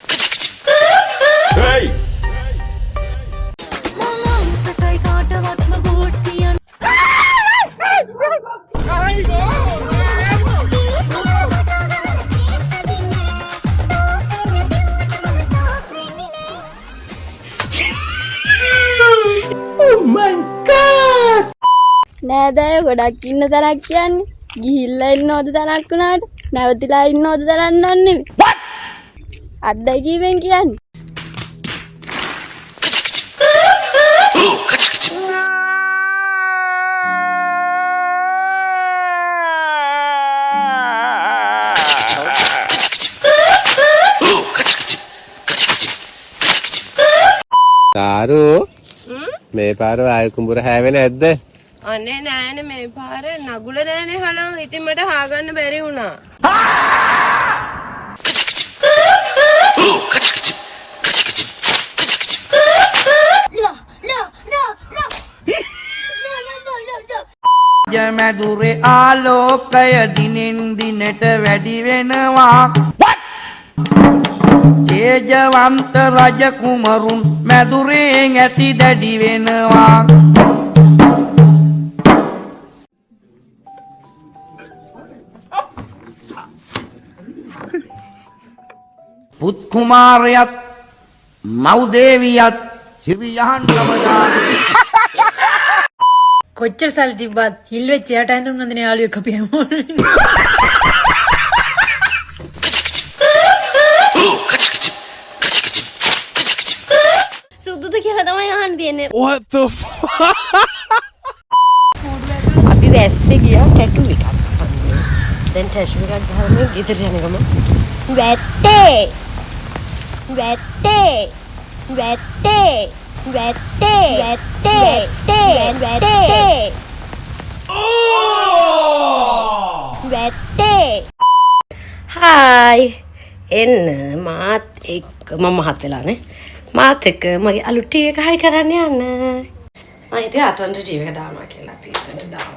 Hey! Oh my god! නෑදෑය ගොඩක් ඉන්න තරක් කියන්නේ ගිහිල්ලා ඉන්නවද තරක් වුණාට නැවතිලා ඉන්නවද තරක් නන්නේ අත්දැකීමෙන් කියන්නේ Taru, me paru ayu kumbura හැවෙ නැද්ද? අනේ නෑනේ මේ පාර නගුල නෑනේ හලං ඉතින් මට හාගන්න බැරි වුණා. ජමදුරේ ආලෝකය දිනෙන් දිනට වැඩි වෙනවා. තේජවන්ත රජ කුමරුන් මැදුරෙන් ඇති දැඩි වෙනවා. පුත් කුමාරයත් මව් දේවියත් සිරියහන් කවදා කොච්චර සල් තිබ්බත් හිල් වෙච්ච යට ඇඳුම් අඳින යාළුවෙක් අපි හැමෝම සුදුද කියලා තමයි අහන්න තියෙන්නේ. What the fuck? අපි වැස්සේ ගියා ටැටු එකක්. දැන් ටැටු එකක් ගහම ගෙදර යන ගම. වැත්තේ වැත්තේ වැත්තේ වැත්තේ වැත්තේ වැත්තේ වැත්තේ හායි එන්න මාත් එක්ක මම මහත් වෙලානේ. මාත් එක්ක මගේ අලුත් ටීවී එක හරි කරන්න යන්න. මම හිතුවේ අතන්ට ටීවී එක දානවා කියලා. අපි එතනට දාමු.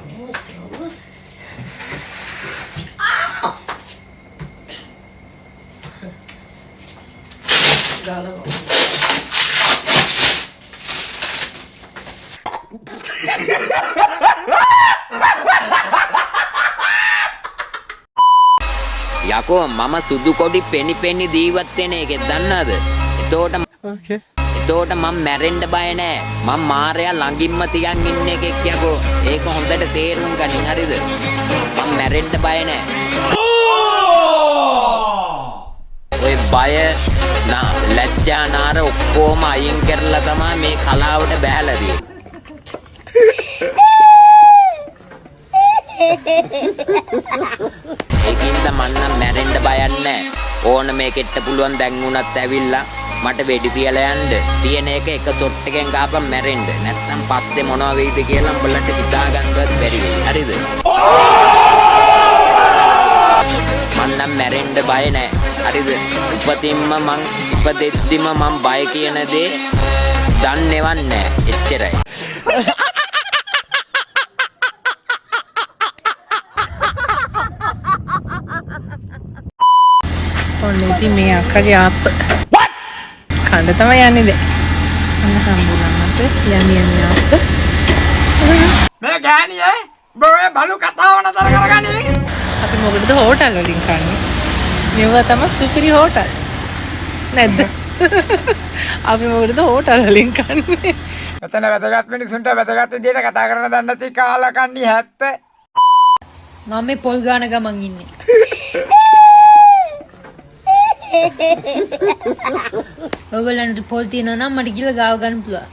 ගාලා යකෝ මම සුදු කොඩි පෙනි පෙනි දීවත් වෙන එකේ දන්නවද? එතකොට මම මැරෙන්න බය නෑ. මම මාරයා ළඟින්ම තියන් ඉන්න එකෙක් යකෝ. ඒක හොඳට තේරුම් ගනින් හරිද? මම මැරෙන්න බය නෑ. ඔය බය නා ලැජ්ජා නාර ඔක්කොම අයින් කරලා තමයි මේ කලාවට බැහැලා තියෙන්නේ. ඒකින්ද මන්නම් මැරෙන්න බයක් නෑ. ඕන මේකෙට පුළුවන් දැන් උනත් ඇවිල්ලා මට වෙඩි තියලා යන්න. තියෙන එක ෂොට් එකෙන් ගාපම් මැරෙන්න. නැත්නම් පස්සේ මොනවා වෙයිද කියලා උඹලට හිතා ගන්නවත් බැරි වෙයි. හරිද? මන්නම් මැරෙන්න බය නෑ. හරිද? උපතින්ම මං ඉපදෙද්දිම මං බය කියන දේ දන්නේවත් නෑ. එච්චරයි. ඔන්න ඉතින් මේ අක්කගේ ආප්ප කන්න තමයි යන්නේ දැන්. අන්න හම්බුනමට යන්නේ ආප්ප. මේ ගෑණියේ බොයේ බලු කතාව නතර කරගනි. අපි මොකටද හෝටල් වලින් කන්නේ? මේවා තමයි සුපිරි හෝටල්. නැද්ද? අපි මොකටද හෝටල් වලින් කන්නේ? මෙතන වැදගත් මිනිසුන්ට වැදගත් විදියට කතා කරන දන්නේ නැති කාලා කන්නේ 70. මම මේ පොල් ගාන ගමන් ඉන්නේ. ඔයගොල්ලන්ට පොල් තියනවා නම් මට කියලා ගාව ගන්න පුළුවන්.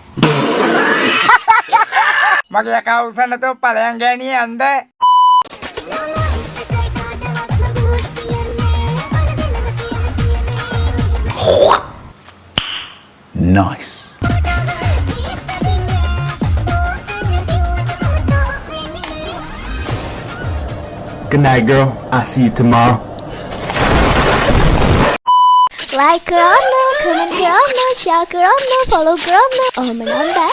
මගේ අකා උසන්න තෝ ඵලයන් ගෑණියේ අන්ද. Nice. Good night, girl. I'll see you tomorrow. like කරන්න, comment කරන්න, share කරන්න, follow කරන්න. ඔහොම නම් බෑ.